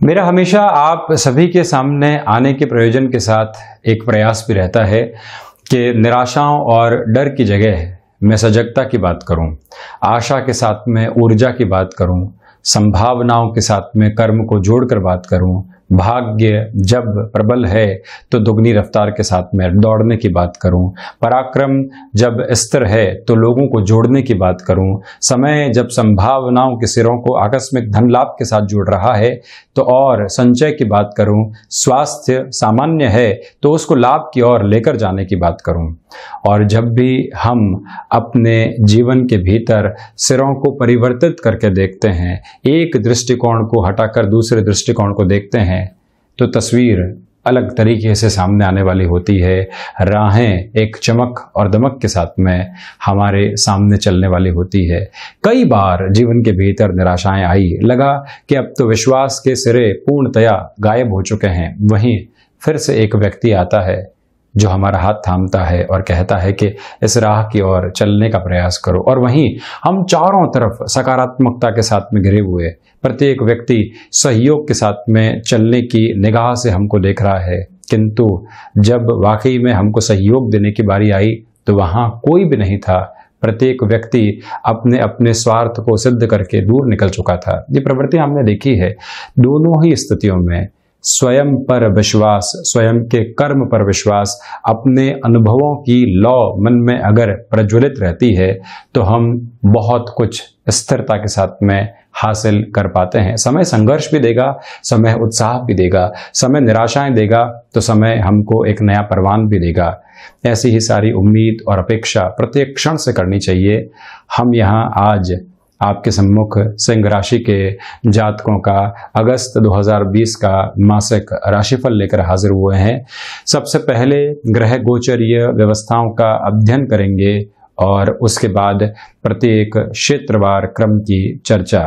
मेरा हमेशा आप सभी के सामने आने के प्रयोजन के साथ एक प्रयास भी रहता है कि निराशाओं और डर की जगह मैं सजगता की बात करूं, आशा के साथ में ऊर्जा की बात करूं, संभावनाओं के साथ में कर्म को जोड़कर बात करूं, भाग्य जब प्रबल है तो दुगनी रफ्तार के साथ में दौड़ने की बात करूं, पराक्रम जब स्थिर है तो लोगों को जोड़ने की बात करूं, समय जब संभावनाओं के सिरों को आकस्मिक धन लाभ के साथ जोड़ रहा है तो और संचय की बात करूं, स्वास्थ्य सामान्य है तो उसको लाभ की ओर लेकर जाने की बात करूं। और जब भी हम अपने जीवन के भीतर सिरों को परिवर्तित करके देखते हैं, एक दृष्टिकोण को हटाकर दूसरे दृष्टिकोण को देखते हैं, तो तस्वीर अलग तरीके से सामने आने वाली होती है। राहें एक चमक और दमक के साथ में हमारे सामने चलने वाली होती है। कई बार जीवन के भीतर निराशाएं आई, लगा कि अब तो विश्वास के सिरे पूर्णतया गायब हो चुके हैं। वहीं फिर से एक व्यक्ति आता है जो हमारा हाथ थामता है और कहता है कि इस राह की ओर चलने का प्रयास करो। और वहीं हम चारों तरफ सकारात्मकता के साथ में घिरे हुए, प्रत्येक व्यक्ति सहयोग के साथ में चलने की निगाह से हमको देख रहा है, किंतु जब वाकई में हमको सहयोग देने की बारी आई तो वहां कोई भी नहीं था। प्रत्येक व्यक्ति अपने अपने स्वार्थ को सिद्ध करके दूर निकल चुका था। ये प्रवृत्ति हमने देखी है दोनों ही स्थितियों में। स्वयं पर विश्वास, स्वयं के कर्म पर विश्वास, अपने अनुभवों की लौ मन में अगर प्रज्वलित रहती है तो हम बहुत कुछ स्थिरता के साथ में हासिल कर पाते हैं। समय संघर्ष भी देगा, समय उत्साह भी देगा, समय निराशाएं देगा तो समय हमको एक नया परवान भी देगा। ऐसी ही सारी उम्मीद और अपेक्षा प्रत्येक क्षण से करनी चाहिए। हम यहाँ आज आपके सम्मुख सिंह राशि के जातकों का अगस्त 2020 का मासिक राशिफल लेकर हाजिर हुए हैं। सबसे पहले ग्रह गोचरीय व्यवस्थाओं का अध्ययन करेंगे और उसके बाद प्रत्येक क्षेत्रवार क्रम की चर्चा।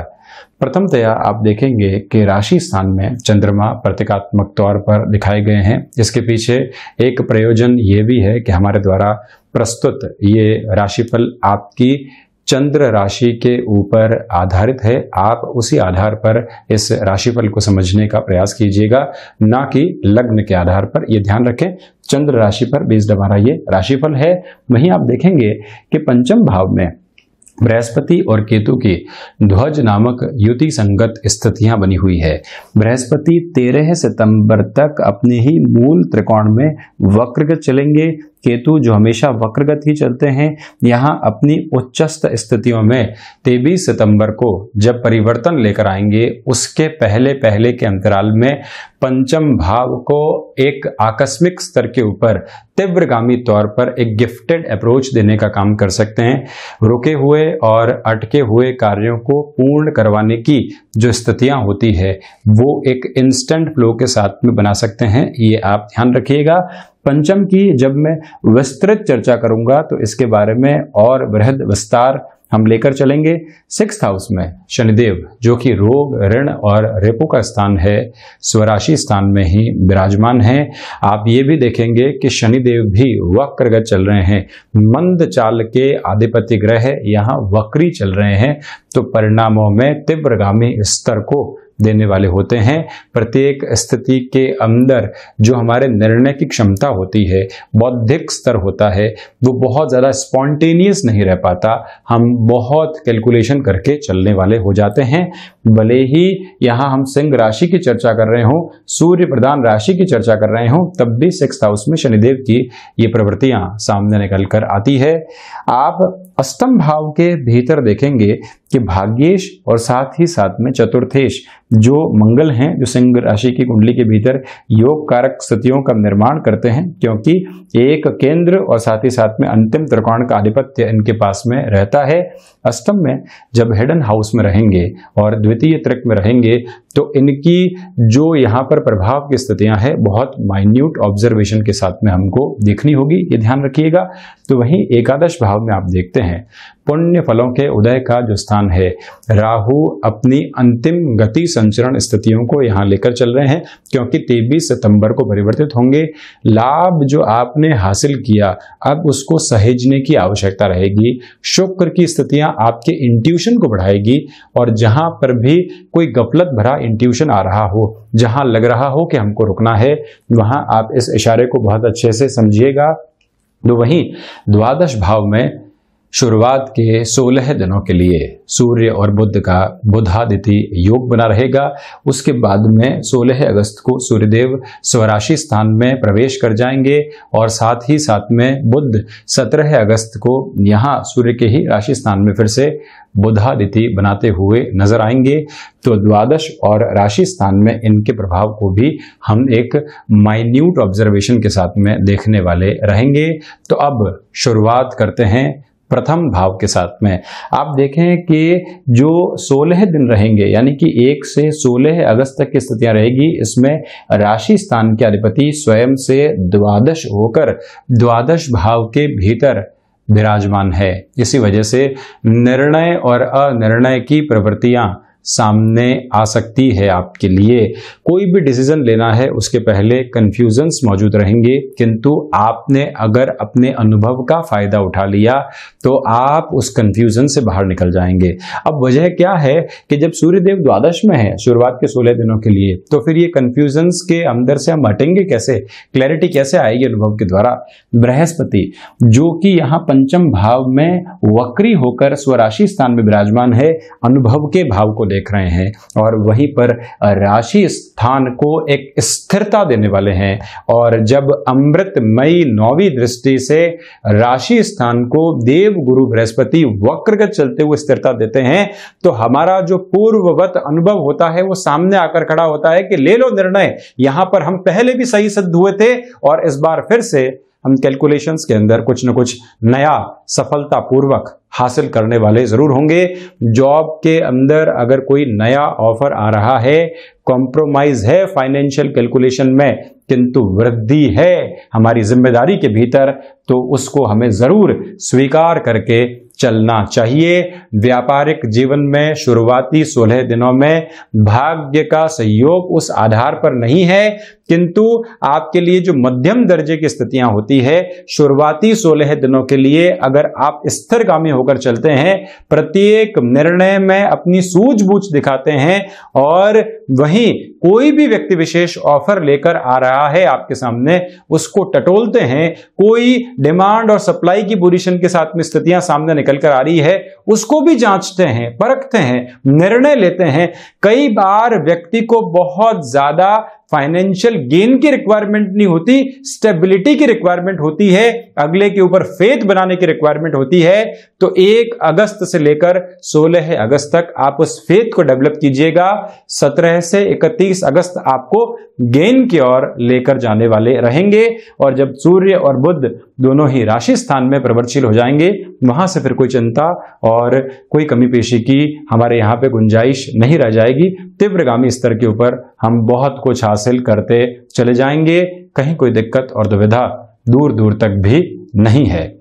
प्रथमतया आप देखेंगे कि राशि स्थान में चंद्रमा प्रतीकात्मक तौर पर दिखाए गए हैं। इसके पीछे एक प्रयोजन ये भी है कि हमारे द्वारा प्रस्तुत ये राशिफल आपकी चंद्र राशि के ऊपर आधारित है। आप उसी आधार पर इस राशिफल को समझने का प्रयास कीजिएगा, ना कि लग्न के आधार पर। ये ध्यान रखें, चंद्र राशि पर बेस्ड हमारा ये राशिफल है। वहीं आप देखेंगे कि पंचम भाव में बृहस्पति और केतु की ध्वज नामक युति संगत स्थितियां बनी हुई है। बृहस्पति 13 सितंबर तक अपने ही मूल त्रिकोण में वक्रगत चलेंगे। केतु जो हमेशा वक्रगत ही चलते हैं, यहाँ अपनी उच्चस्थ स्थितियों में 23 सितंबर को जब परिवर्तन लेकर आएंगे, उसके पहले पहले के अंतराल में पंचम भाव को एक आकस्मिक स्तर के ऊपर तीव्रगामी तौर पर एक गिफ्टेड अप्रोच देने का काम कर सकते हैं। रुके हुए और अटके हुए कार्यों को पूर्ण करवाने की जो स्थितियां होती है वो एक इंस्टेंट फ्लो के साथ में बना सकते हैं। ये आप ध्यान रखिएगा। पंचम की जब मैं विस्तृत चर्चा करूंगा तो इसके बारे में और बृहद विस्तार हम लेकर चलेंगे। 6th हाउस में शनिदेव जो कि रोग, ऋण और रेपो का स्थान है, स्वराशि स्थान में ही विराजमान है। आप ये भी देखेंगे कि शनिदेव भी वक्रगत चल रहे हैं। मंद चाल के आधिपत्य ग्रह यहाँ वक्री चल रहे हैं, तो परिणामों में तीव्रगामी स्तर को देने वाले होते हैं। प्रत्येक स्थिति के अंदर जो हमारे निर्णय की क्षमता होती है, बौद्धिक स्तर होता है, वो बहुत ज़्यादा स्पॉन्टेनियस नहीं रह पाता। हम बहुत कैलकुलेशन करके चलने वाले हो जाते हैं। भले ही यहाँ हम सिंह राशि की चर्चा कर रहे हों, सूर्य प्रधान राशि की चर्चा कर रहे हों, तब भी 6th हाउस में शनिदेव की ये प्रवृत्तियां सामने निकल कर आती है। आप अष्टम भाव के भीतर देखेंगे कि भाग्येश और साथ ही साथ में चतुर्थेश जो मंगल हैं, जो सिंह राशि की कुंडली के भीतर योग कारक स्थितियों का निर्माण करते हैं, क्योंकि एक केंद्र और साथ ही साथ में अंतिम त्रिकोण का आधिपत्य इनके पास में रहता है। अष्टम में जब हिडन हाउस में रहेंगे और द्वितीय त्रिक में रहेंगे तो इनकी जो यहाँ पर प्रभाव की स्थितियां हैं बहुत माइन्यूट ऑब्जर्वेशन के साथ में हमको देखनी होगी, ये ध्यान रखिएगा। तो वहीं एकादश भाव में आप देखते हैं। पुण्य फलों के उदय का जो स्थान है, राहु अपनी अंतिम गति संचरण स्थितियों को यहाँ लेकर चल रहे हैं, क्योंकि 23 सितंबर को परिवर्तित होंगे। लाभ जो आपने हासिल किया अब उसको सहेजने की आवश्यकता रहेगी। शुक्र की स्थितियां आपके इंट्यूशन को बढ़ाएगी, और जहां पर भी कोई गफलत भरा इंट्यूशन आ रहा हो, जहां लग रहा हो कि हमको रुकना है, वहां आप इस इशारे को बहुत अच्छे से समझिएगा। तो वहीं द्वादश भाव में शुरुआत के 16 दिनों के लिए सूर्य और बुध का बुधादिति योग बना रहेगा। उसके बाद में 16 अगस्त को सूर्यदेव स्वराशि स्थान में प्रवेश कर जाएंगे, और साथ ही साथ में बुध 17 अगस्त को यहाँ सूर्य के ही राशि स्थान में फिर से बुधादिति बनाते हुए नजर आएंगे। तो द्वादश और राशि स्थान में इनके प्रभाव को भी हम एक माइन्यूट ऑब्जर्वेशन के साथ में देखने वाले रहेंगे। तो अब शुरुआत करते हैं प्रथम भाव के साथ में। आप देखें कि जो 16 दिन रहेंगे, यानी कि 1 से 16 अगस्त तक की स्थितियां रहेगी, इसमें राशि स्थान के अधिपति स्वयं से द्वादश होकर द्वादश भाव के भीतर विराजमान है। इसी वजह से निर्णय और अनिर्णय की प्रवृत्तियां सामने आ सकती है आपके लिए। कोई भी डिसीजन लेना है उसके पहले कंफ्यूजन्स मौजूद रहेंगे, किंतु आपने अगर अपने अनुभव का फायदा उठा लिया तो आप उस कंफ्यूजन से बाहर निकल जाएंगे। अब वजह क्या है कि जब सूर्यदेव द्वादश में है शुरुआत के 16 दिनों के लिए, तो फिर ये कंफ्यूजन्स के अंदर से हम हटेंगे कैसे, क्लैरिटी कैसे आएगी अनुभव के द्वारा। बृहस्पति जो कि यहाँ पंचम भाव में वक्री होकर स्वराशि स्थान में विराजमान है, अनुभव के भाव को देख रहे हैं, और वहीं पर राशि स्थान को एक स्थिरता देने वाले हैं। और जब अमृतमयी 9वीं दृष्टि से राशि स्थान को देव गुरु बृहस्पति वक्रगत चलते हुए स्थिरता देते हैं, तो हमारा जो पूर्ववत अनुभव होता है वो सामने आकर खड़ा होता है कि ले लो निर्णय। यहां पर हम पहले भी सही सिद्ध हुए थे, और इस बार फिर से हम कैलकुलेशंस के अंदर कुछ न कुछ नया सफलतापूर्वक हासिल करने वाले जरूर होंगे। जॉब के अंदर अगर कोई नया ऑफर आ रहा है, कॉम्प्रोमाइज है फाइनेंशियल कैलकुलेशन में, किंतु वृद्धि है हमारी जिम्मेदारी के भीतर, तो उसको हमें जरूर स्वीकार करके चलना चाहिए। व्यापारिक जीवन में शुरुआती 16 दिनों में भाग्य का सहयोग उस आधार पर नहीं है, किंतु आपके लिए जो मध्यम दर्जे की स्थितियां होती है, शुरुआती 16 दिनों के लिए अगर आप स्थिरगामी होकर चलते हैं, प्रत्येक निर्णय में अपनी सूझबूझ दिखाते हैं, और वहीं कोई भी व्यक्ति विशेष ऑफर लेकर आ रहा है आपके सामने, उसको टटोलते हैं, कोई डिमांड और सप्लाई की पोजीशन के साथ में स्थितियां सामने निकल कर आ रही है, उसको भी जांचते हैं, परखते हैं, निर्णय लेते हैं। कई बार व्यक्ति को बहुत ज्यादा फाइनेंशियल गेन की रिक्वायरमेंट नहीं होती, स्टेबिलिटी की रिक्वायरमेंट होती है, अगले के ऊपर फेथ बनाने की रिक्वायरमेंट होती है। तो 1 अगस्त से लेकर 16 अगस्त तक आप उस फेथ को डेवलप कीजिएगा। 17 से 31 अगस्त आपको गेन की ओर लेकर जाने वाले रहेंगे, और जब सूर्य और बुध दोनों ही राशि स्थान में प्रवृत्तशील हो जाएंगे, वहां से फिर कोई चिंता और कोई कमी पेशी की हमारे यहां पे गुंजाइश नहीं रह जाएगी। तीव्रगामी स्तर के ऊपर हम बहुत कुछ हासिल करते चले जाएंगे, कहीं कोई दिक्कत और दुविधा दूर दूर तक भी नहीं है।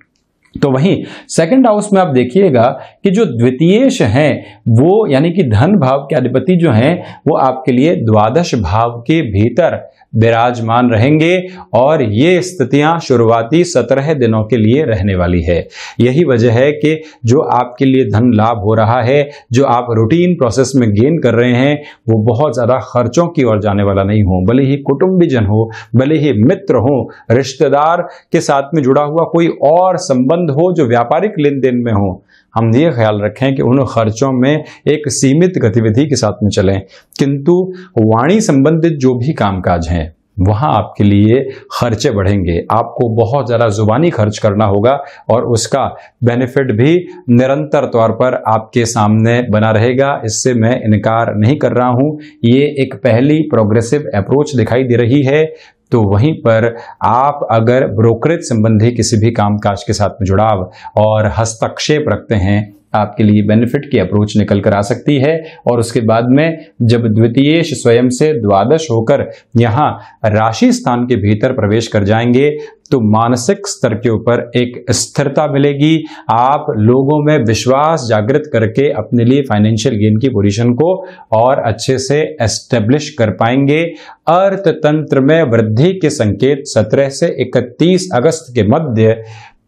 तो वहीं सेकंड हाउस में आप देखिएगा कि जो द्वितीयेश हैं वो, यानी कि धन भाव के अधिपति जो हैं, वो आपके लिए द्वादश भाव के भीतर विराजमान रहेंगे, और ये स्थितियां शुरुआती 17 दिनों के लिए रहने वाली है। यही वजह है कि जो आपके लिए धन लाभ हो रहा है, जो आप रूटीन प्रोसेस में गेन कर रहे हैं, वो बहुत ज्यादा खर्चों की ओर जाने वाला नहीं हो। भले ही कुटुंबीजन हो, भले ही मित्र हो, रिश्तेदार के साथ में जुड़ा हुआ कोई और संबंध हो जो व्यापारिक लेन देन में हो, हम ये ख्याल रखें कि उन खर्चों में एक सीमित गतिविधि के साथ में चलें। किंतु वाणी संबंधित जो भी कामकाज हैं, वहां आपके लिए खर्चे बढ़ेंगे, आपको बहुत ज़्यादा जुबानी खर्च करना होगा, और उसका बेनिफिट भी निरंतर तौर पर आपके सामने बना रहेगा। इससे मैं इनकार नहीं कर रहा हूं, ये एक पहली प्रोग्रेसिव अप्रोच दिखाई दे रही है। तो वहीं पर आप अगर ब्रोकरेज संबंधी किसी भी कामकाज के साथ में जुड़ाव और हस्तक्षेप रखते हैं, आपके लिए बेनिफिट की अप्रोच निकल कर आ सकती है। और उसके बाद में जब द्वितीयेश स्वयं से द्वादश होकर यहाँ राशि स्थान के भीतर प्रवेश कर जाएंगे तो मानसिक स्तर के ऊपर एक स्थिरता मिलेगी। आप लोगों में विश्वास जागृत करके अपने लिए फाइनेंशियल गेन की पोजीशन को और अच्छे से एस्टेब्लिश कर पाएंगे। अर्थतंत्र में वृद्धि के संकेत 17 से 31 अगस्त के मध्य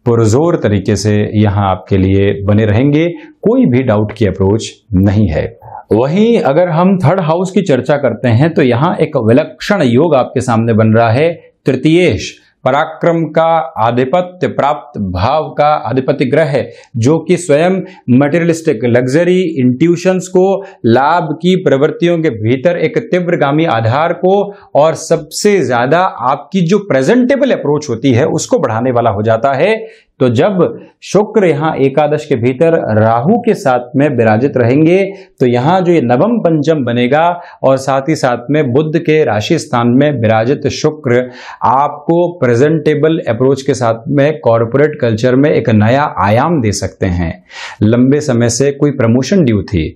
पुरजोर तरीके से यहां आपके लिए बने रहेंगे, कोई भी डाउट की अप्रोच नहीं है। वहीं अगर हम थर्ड हाउस की चर्चा करते हैं तो यहां एक विलक्षण योग आपके सामने बन रहा है। तृतीयेश पराक्रम का आधिपत्य प्राप्त भाव का अधिपति ग्रह है, जो कि स्वयं मटेरियलिस्टिक लग्जरी इंट्यूशंस को, लाभ की प्रवृत्तियों के भीतर एक तीव्रगामी आधार को और सबसे ज्यादा आपकी जो प्रेजेंटेबल अप्रोच होती है उसको बढ़ाने वाला हो जाता है। तो जब शुक्र यहां एकादश के भीतर राहु के साथ में विराजित रहेंगे तो यहां जो ये नवम पंचम बनेगा और साथ ही साथ में बुध के राशि स्थान में विराजित शुक्र आपको प्रेजेंटेबल अप्रोच के साथ में कॉर्पोरेट कल्चर में एक नया आयाम दे सकते हैं। लंबे समय से कोई प्रमोशन ड्यू थी,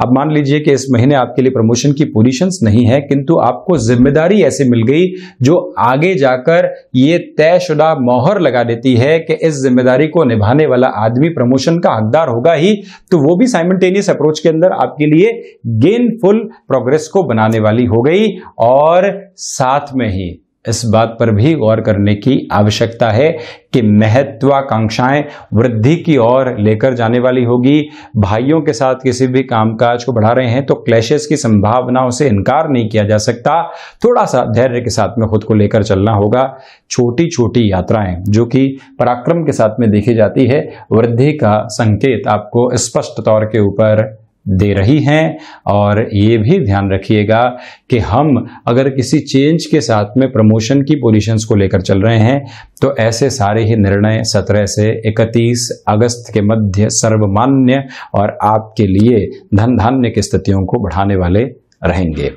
अब मान लीजिए कि इस महीने आपके लिए प्रमोशन की पोजीशंस नहीं है, किंतु आपको जिम्मेदारी ऐसे मिल गई जो आगे जाकर ये तयशुदा मोहर लगा देती है कि इस जिम्मेदारी को निभाने वाला आदमी प्रमोशन का हकदार होगा ही, तो वो भी साइमल्टेनियस अप्रोच के अंदर आपके लिए गेनफुल प्रोग्रेस को बनाने वाली हो गई। और साथ में ही इस बात पर भी गौर करने की आवश्यकता है कि महत्वाकांक्षाएं वृद्धि की ओर लेकर जाने वाली होगी। भाइयों के साथ किसी भी कामकाज को बढ़ा रहे हैं तो क्लैशेस की संभावनाओं से इनकार नहीं किया जा सकता। थोड़ा सा धैर्य के साथ में खुद को लेकर चलना होगा। छोटी छोटी यात्राएं जो कि पराक्रम के साथ में देखी जाती है, वृद्धि का संकेत आपको स्पष्ट तौर के ऊपर दे रही हैं। और ये भी ध्यान रखिएगा कि हम अगर किसी चेंज के साथ में प्रमोशन की पोजीशंस को लेकर चल रहे हैं तो ऐसे सारे ही निर्णय 17 से 31 अगस्त के मध्य सर्वमान्य और आपके लिए धन धान्य की स्थितियों को बढ़ाने वाले रहेंगे।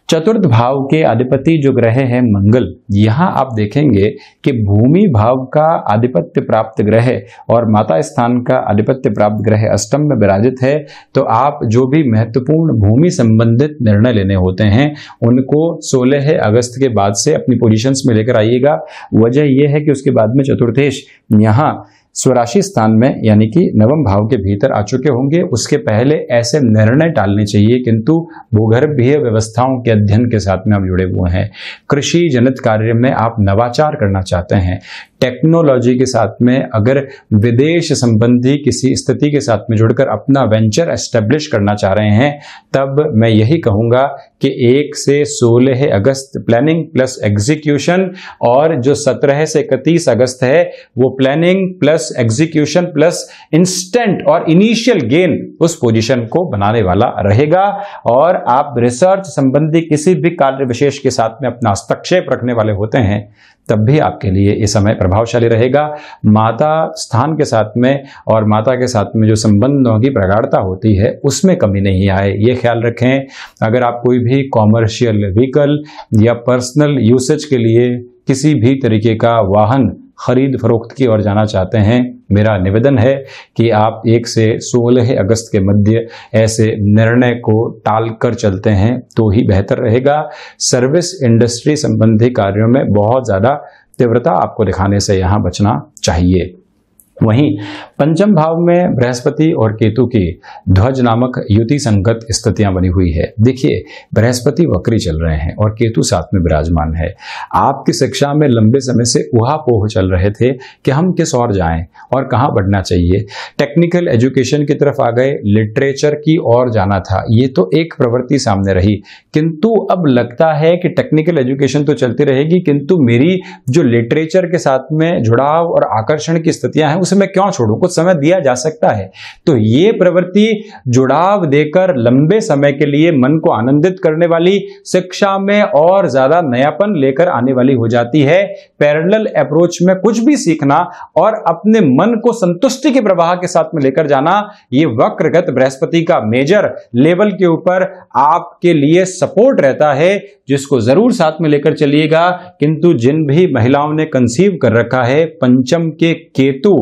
चतुर्थ भाव के अधिपति जो ग्रह है मंगल, यहां आप देखेंगे कि भूमि भाव का आधिपत्य प्राप्त ग्रह और माता स्थान का आधिपत्य प्राप्त ग्रह अष्टम में विराजित है। तो आप जो भी महत्वपूर्ण भूमि संबंधित निर्णय लेने होते हैं उनको 16 अगस्त के बाद से अपनी पोजीशंस में लेकर आइएगा। वजह यह है कि उसके बाद में चतुर्थेश यहाँ स्वराशि स्थान में यानी कि नवम भाव के भीतर आ चुके होंगे। उसके पहले ऐसे निर्णय टालने चाहिए, किंतु भूगर्भीय व्यवस्थाओं के अध्ययन के साथ में आप जुड़े हुए हैं, कृषि जनित कार्य में आप नवाचार करना चाहते हैं, टेक्नोलॉजी के साथ में अगर विदेश संबंधी किसी स्थिति के साथ में जुड़कर अपना वेंचर एस्टेब्लिश करना चाह रहे हैं, तब मैं यही कहूंगा कि 1 से 16 अगस्त प्लानिंग प्लस एग्जीक्यूशन, और जो 17 से 31 अगस्त है वो planning plus execution plus instant और इनिशियल गेन उस पोजीशन को बनाने वाला रहेगा। और आप रिसर्च संबंधी किसी भी कार्य विशेष के साथ में अपना हस्तक्षेप रखने वाले होते हैं तब भी आपके लिए ये समय प्रभावशाली रहेगा। माता स्थान के साथ में और माता के साथ में जो संबंधों की प्रगाढ़ता होती है उसमें कमी नहीं आए, ये ख्याल रखें। अगर आप कोई भी कॉमर्शियल व्हीकल या पर्सनल यूसेज के लिए किसी भी तरीके का वाहन खरीद फरोख्त की ओर जाना चाहते हैं, मेरा निवेदन है कि आप 1 से 16 अगस्त के मध्य ऐसे निर्णय को टालकर चलते हैं तो ही बेहतर रहेगा। सर्विस इंडस्ट्री संबंधी कार्यों में बहुत ज़्यादा तीव्रता आपको दिखाने से यहाँ बचना चाहिए। वहीं पंचम भाव में बृहस्पति और केतु की ध्वज नामक युति संगत स्थितियां बनी हुई है। देखिए, बृहस्पति वक्री चल रहे हैं और केतु साथ में विराजमान है। आपकी शिक्षा में लंबे समय से उहापोह चल रहे थे कि हम किस ओर जाएं और कहां बढ़ना चाहिए। टेक्निकल एजुकेशन की तरफ आ गए, लिटरेचर की ओर जाना था, ये तो एक प्रवृत्ति सामने रही। किंतु अब लगता है कि टेक्निकल एजुकेशन तो चलती रहेगी, किंतु मेरी जो लिटरेचर के साथ में जुड़ाव और आकर्षण की स्थितियां हैं उसे मैं क्यों छोड़ूं, कुछ समय दिया जा सकता है। तो ये प्रवृत्ति जुड़ाव देकर लंबे समय के लिए मन को आनंदित करने वाली, शिक्षा में और ज्यादा नयापन लेकर आने वाली हो जाती है। पैरेलल अप्रोच में कुछ भी सीखना और अपने मन को संतुष्टि के प्रवाह के साथ में लेकर जाना, ये वक्रगत बृहस्पति का मेजर लेवल के ऊपर आपके लिए सपोर्ट रहता है, जिसको जरूर साथ में लेकर चलिएगा। किंतु जिन भी महिलाओं ने कंसीव कर रखा है, पंचम के केतु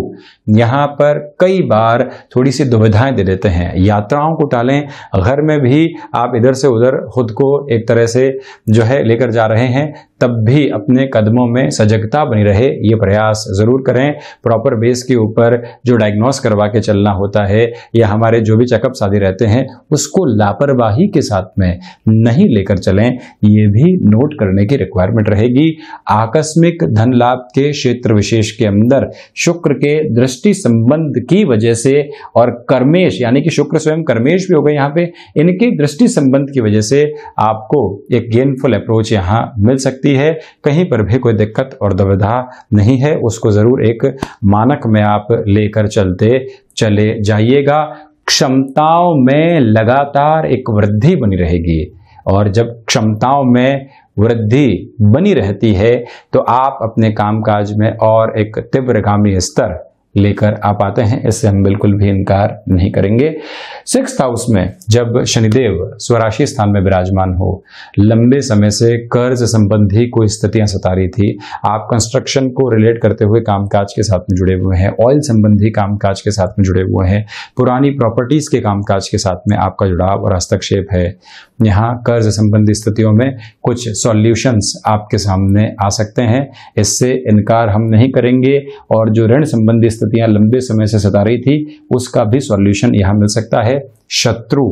यहाँ पर कई बार थोड़ी सी दुविधाएं दे देते हैं। यात्राओं को टालें, घर में भी आप इधर से उधर खुद को एक तरह से जो है लेकर जा रहे हैं, तब भी अपने कदमों में सजगता बनी रहे, ये प्रयास जरूर करें। प्रॉपर बेस के ऊपर जो डायग्नोस करवा के चलना होता है या हमारे जो भी चेकअप्स आदि रहते हैं उसको लापरवाही के साथ में नहीं लेकर चलें, ये भी नोट करने की रिक्वायरमेंट रहेगी। आकस्मिक धन लाभ के क्षेत्र विशेष के अंदर शुक्र के दृष्टि संबंध की वजह से और कर्मेश यानी कि शुक्र स्वयं कर्मेश भी हो गए यहाँ पे, इनके दृष्टि संबंध की वजह से आपको एक गेनफुल अप्रोच यहाँ मिल सकती है। कहीं पर भी कोई दिक्कत और दुविधा नहीं है, उसको जरूर एक मानक में आप लेकर चले जाइएगा। क्षमताओं में लगातार एक वृद्धि बनी रहेगी और जब क्षमताओं में वृद्धि बनी रहती है तो आप अपने कामकाज में और एक तीव्रगामी स्तर लेकर आ पाते हैं, इससे हम बिल्कुल भी इनकार नहीं करेंगे। 6th हाउस में जब शनिदेव स्वराशि स्थान में विराजमान हो, लंबे समय से कर्ज संबंधी कोई स्थितियां सता रही थी, आप कंस्ट्रक्शन को रिलेट करते हुए कामकाज के साथ में जुड़े हुए हैं, ऑयल संबंधी कामकाज के साथ में जुड़े हुए हैं, पुरानी प्रॉपर्टीज के कामकाज के साथ में आपका जुड़ाव और हस्तक्षेप है, यहाँ कर्ज संबंधी स्थितियों में कुछ सॉल्यूशंस आपके सामने आ सकते हैं, इससे इनकार हम नहीं करेंगे। और जो ऋण संबंधी स्थितियां लंबे समय से सता रही थी उसका भी सॉल्यूशन यहाँ मिल सकता है। शत्रु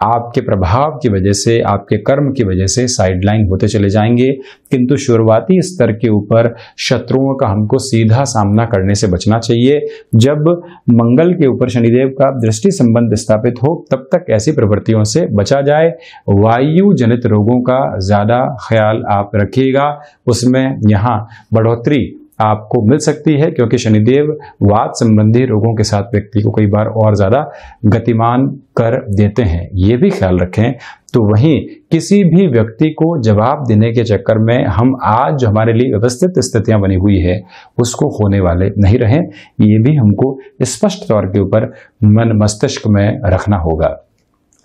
आपके प्रभाव की वजह से, आपके कर्म की वजह से साइडलाइन होते चले जाएंगे, किंतु शुरुआती स्तर के ऊपर शत्रुओं का हमको सीधा सामना करने से बचना चाहिए। जब मंगल के ऊपर शनिदेव का दृष्टि संबंध स्थापित हो तब तक ऐसी प्रवृत्तियों से बचा जाए। वायु जनित रोगों का ज्यादा ख्याल आप रखिएगा, उसमें यहाँ बढ़ोतरी आपको मिल सकती है क्योंकि शनिदेव वात संबंधी रोगों के साथ व्यक्ति को कई बार और ज्यादा गतिमान कर देते हैं, ये भी ख्याल रखें। तो वहीं किसी भी व्यक्ति को जवाब देने के चक्कर में हम आज जो हमारे लिए व्यवस्थित स्थितियां बनी हुई है उसको होने वाले नहीं रहें, ये भी हमको स्पष्ट तौर के ऊपर मन मस्तिष्क में रखना होगा।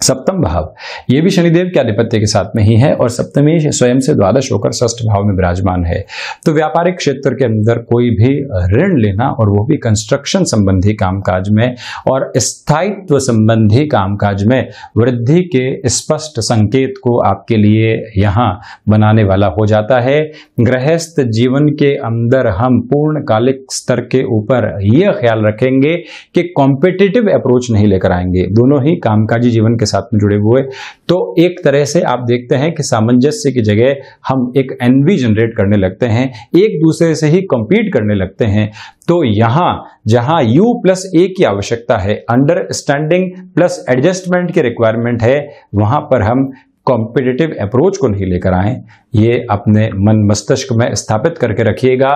सप्तम भाव ये भी शनिदेव के आधिपत्य के साथ में ही है और सप्तमी स्वयं से द्वादश होकर षष्ठ भाव में विराजमान है। तो व्यापारिक क्षेत्र के अंदर कोई भी ऋण लेना और वो भी कंस्ट्रक्शन संबंधी कामकाज में और स्थायित्व संबंधी कामकाज में वृद्धि के स्पष्ट संकेत को आपके लिए यहाँ बनाने वाला हो जाता है। गृहस्थ जीवन के अंदर हम पूर्णकालिक स्तर के ऊपर यह ख्याल रखेंगे कि कॉम्पिटिटिव अप्रोच नहीं लेकर आएंगे, दोनों ही कामकाजी जीवन के साथ में जुड़े हुए। तो एक तरह से आप देखते हैं कि सामंजस्य की जगह हम एक एनवी जनरेट करने लगते हैं, एक दूसरे से ही कंपीट करने लगते हैं। तो यहां जहां U+A की आवश्यकता है, अंडरस्टैंडिंग प्लस एडजस्टमेंट की रिक्वायरमेंट है, वहां पर हम कॉम्पिटिटिव अप्रोच को नहीं लेकर आए, ये अपने मन मस्तिष्क में स्थापित करके रखिएगा।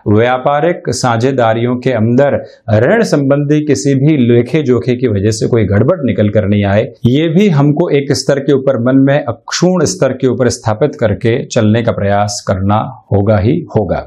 व्यापारिक साझेदारियों के अंदर ऋण संबंधी किसी भी लेखे जोखे की वजह से कोई गड़बड़ निकल कर नहीं आए, ये भी हमको एक स्तर के ऊपर मन में अक्षुण्ण स्तर के ऊपर स्थापित करके चलने का प्रयास करना होगा ही होगा।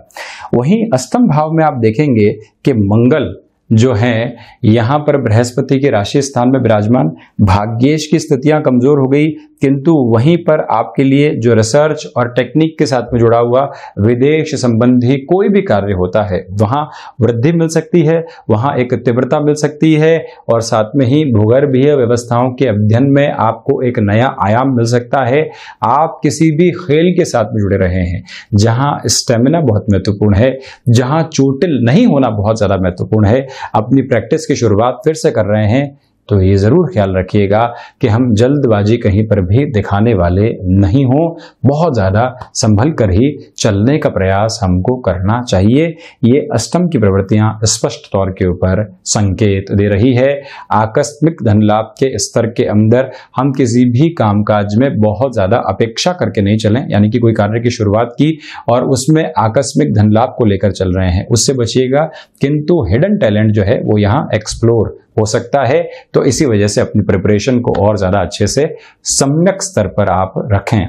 वहीं अष्टम भाव में आप देखेंगे कि मंगल जो है यहाँ पर बृहस्पति के राशि स्थान में विराजमान, भाग्येश की स्थितियां कमजोर हो गई, किंतु वहीं पर आपके लिए जो रिसर्च और टेक्निक के साथ में जुड़ा हुआ विदेश संबंधी कोई भी कार्य होता है वहां वृद्धि मिल सकती है, वहां एक तीव्रता मिल सकती है और साथ में ही भूगर्भीय व्यवस्थाओं के अध्ययन में आपको एक नया आयाम मिल सकता है। आप किसी भी खेल के साथ में जुड़े रहे हैं जहां स्टेमिना बहुत महत्वपूर्ण है, जहां चोटिल नहीं होना बहुत ज्यादा महत्वपूर्ण है, अपनी प्रैक्टिस की शुरुआत फिर से कर रहे हैं, तो ये जरूर ख्याल रखिएगा कि हम जल्दबाजी कहीं पर भी दिखाने वाले नहीं हों, बहुत ज़्यादा संभल कर ही चलने का प्रयास हमको करना चाहिए। ये अष्टम की प्रवृत्तियां स्पष्ट तौर के ऊपर संकेत दे रही है। आकस्मिक धन लाभ के स्तर के अंदर हम किसी भी कामकाज में बहुत ज़्यादा अपेक्षा करके नहीं चलें, यानी कि कोई कार्य की शुरुआत की और उसमें आकस्मिक धन लाभ को लेकर चल रहे हैं, उससे बचिएगा। किंतु हिडन टैलेंट जो है वो यहाँ एक्सप्लोर हो सकता है, तो इसी वजह से अपनी प्रिपरेशन को और ज़्यादा अच्छे से सम्यक स्तर पर आप रखें।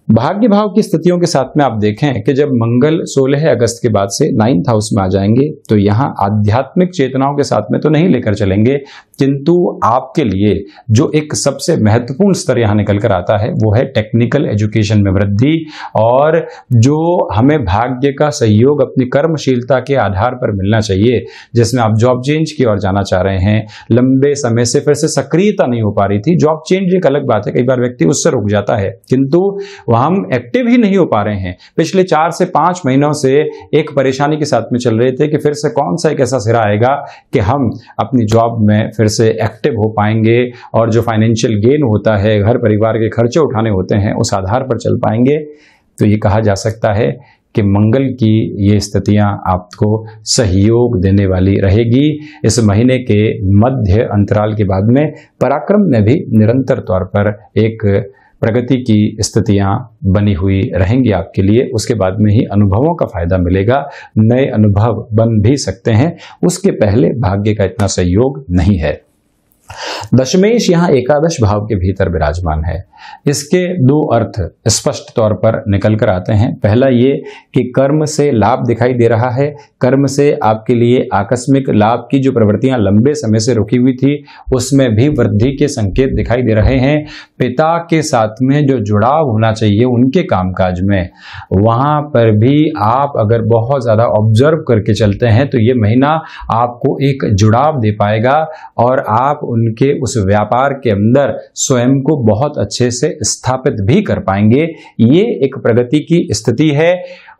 भाग्य भाव की स्थितियों के साथ में आप देखें कि जब मंगल 16 अगस्त के बाद से 9th हाउस में आ जाएंगे तो यहाँ आध्यात्मिक चेतनाओं के साथ में तो नहीं लेकर चलेंगे, किंतु आपके लिए जो एक सबसे महत्वपूर्ण स्तर यहाँ निकल कर आता है वो है टेक्निकल एजुकेशन में वृद्धि, और जो हमें भाग्य का सहयोग अपनी कर्मशीलता के आधार पर मिलना चाहिए, जिसमें आप जॉब चेंज की ओर जाना चाह रहे हैं, लंबे समय से फिर से सक्रियता नहीं हो पा रही थी। जॉब चेंज एक अलग बात है, कई बार व्यक्ति उससे रुक जाता है, किंतु हम एक्टिव ही नहीं हो पा रहे हैं। पिछले 4 से 5 महीनों से एक परेशानी के साथ में चल रहे थे कि फिर से कौन सा एक ऐसा सिरा आएगा कि हम अपनी जॉब में फिर से एक्टिव हो पाएंगे और जो फाइनेंशियल गेन होता है, घर परिवार के खर्चे उठाने होते हैं, उस आधार पर चल पाएंगे। तो ये कहा जा सकता है कि मंगल की ये स्थितियां आपको सहयोग देने वाली रहेगी। इस महीने के मध्य अंतराल के बाद में पराक्रम में भी निरंतर तौर पर एक प्रगति की स्थितियां बनी हुई रहेंगी आपके लिए। उसके बाद में ही अनुभवों का फायदा मिलेगा, नए अनुभव बन भी सकते हैं, उसके पहले भाग्य का इतना सहयोग नहीं है। दशमेश यहाँ एकादश भाव के भीतर विराजमान है। इसके 2 अर्थ स्पष्ट तौर पर निकल कर आते हैं। पहला ये कि कर्म से लाभ दिखाई दे रहा है, कर्म से आपके लिए आकस्मिक लाभ की जो प्रवृत्तियां लंबे समय से रुकी हुई थी उसमें भी वृद्धि के संकेत दिखाई दे रहे हैं। पिता के साथ में जो जुड़ाव होना चाहिए उनके कामकाज में, वहां पर भी आप अगर बहुत ज्यादा ऑब्जर्व करके चलते हैं तो ये महीना आपको एक जुड़ाव दे पाएगा और आप उनके उस व्यापार के अंदर स्वयं को बहुत अच्छे से स्थापित भी कर पाएंगे। ये एक प्रगति की स्थिति है।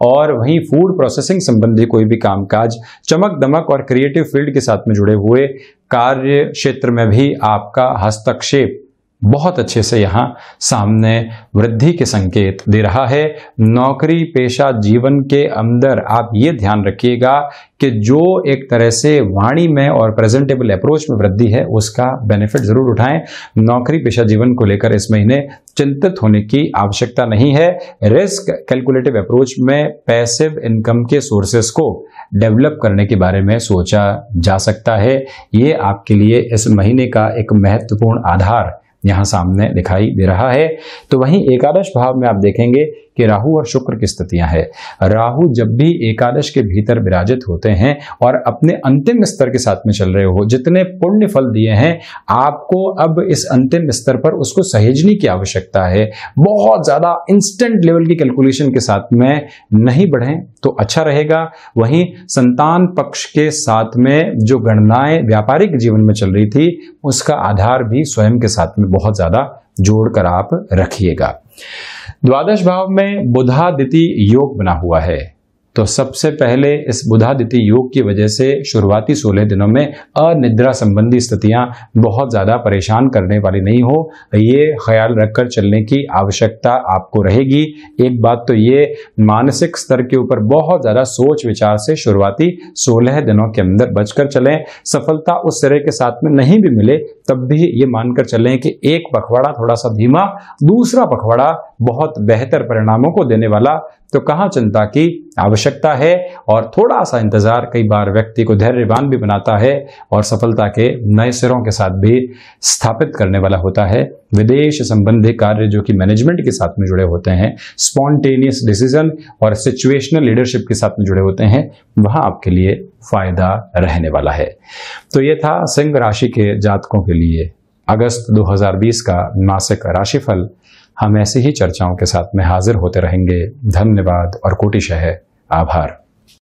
और वहीं फूड प्रोसेसिंग संबंधी कोई भी कामकाज, चमक दमक और क्रिएटिव फील्ड के साथ में जुड़े हुए कार्य क्षेत्र में भी आपका हस्तक्षेप बहुत अच्छे से यहाँ सामने वृद्धि के संकेत दे रहा है। नौकरी पेशा जीवन के अंदर आप ये ध्यान रखिएगा कि जो एक तरह से वाणी में और प्रेजेंटेबल अप्रोच में वृद्धि है उसका बेनिफिट जरूर उठाएं। नौकरी पेशा जीवन को लेकर इस महीने चिंतित होने की आवश्यकता नहीं है। रिस्क कैलकुलेटिव अप्रोच में पैसिव इनकम के सोर्सेस को डेवलप करने के बारे में सोचा जा सकता है। ये आपके लिए इस महीने का एक महत्वपूर्ण आधार यहाँ सामने दिखाई दे रहा है। तो वहीं एकादश भाव में आप देखेंगे कि राहु और शुक्र की स्थितियां हैं। राहु जब भी एकादश के भीतर विराजित होते हैं और अपने अंतिम स्तर के साथ में चल रहे हो, जितने पुण्य फल दिए हैं आपको अब इस अंतिम स्तर पर उसको सहेजने की आवश्यकता है। बहुत ज्यादा इंस्टेंट लेवल की कैलकुलेशन के साथ में नहीं बढ़ें तो अच्छा रहेगा। वहीं संतान पक्ष के साथ में जो गणनाएं व्यापारिक जीवन में चल रही थी उसका आधार भी स्वयं के साथ में बहुत ज्यादा जोड़कर आप रखिएगा। द्वादश भाव में बुधादिति योग बना हुआ है, तो सबसे पहले इस बुधादिति योग की वजह से शुरुआती 16 दिनों में अनिद्रा संबंधी स्थितियां बहुत ज्यादा परेशान करने वाली नहीं हो, ये ख्याल रखकर चलने की आवश्यकता आपको रहेगी। एक बात तो ये, मानसिक स्तर के ऊपर बहुत ज्यादा सोच विचार से शुरुआती 16 दिनों के अंदर बचकर चलें। सफलता उस सिरे के साथ में नहीं भी मिले तब भी ये मानकर चलें कि एक पखवाड़ा थोड़ा सा धीमा, दूसरा पखवाड़ा बहुत बेहतर परिणामों को देने वाला, तो कहाँ चिंता की आवश्यकता है। और थोड़ा सा इंतजार कई बार व्यक्ति को धैर्यवान भी बनाता है और सफलता के नए सिरों के साथ भी स्थापित करने वाला होता है। विदेश संबंधी कार्य जो कि मैनेजमेंट के साथ में जुड़े होते हैं, स्पॉन्टेनियस डिसीजन और सिचुएशनल लीडरशिप के साथ में जुड़े होते हैं, वहां आपके लिए फायदा रहने वाला है। तो ये था सिंह राशि के जातकों के लिए अगस्त 2020 का मासिक राशिफल। हम ऐसी ही चर्चाओं के साथ में हाजिर होते रहेंगे। धन्यवाद और कोटिशः आभार।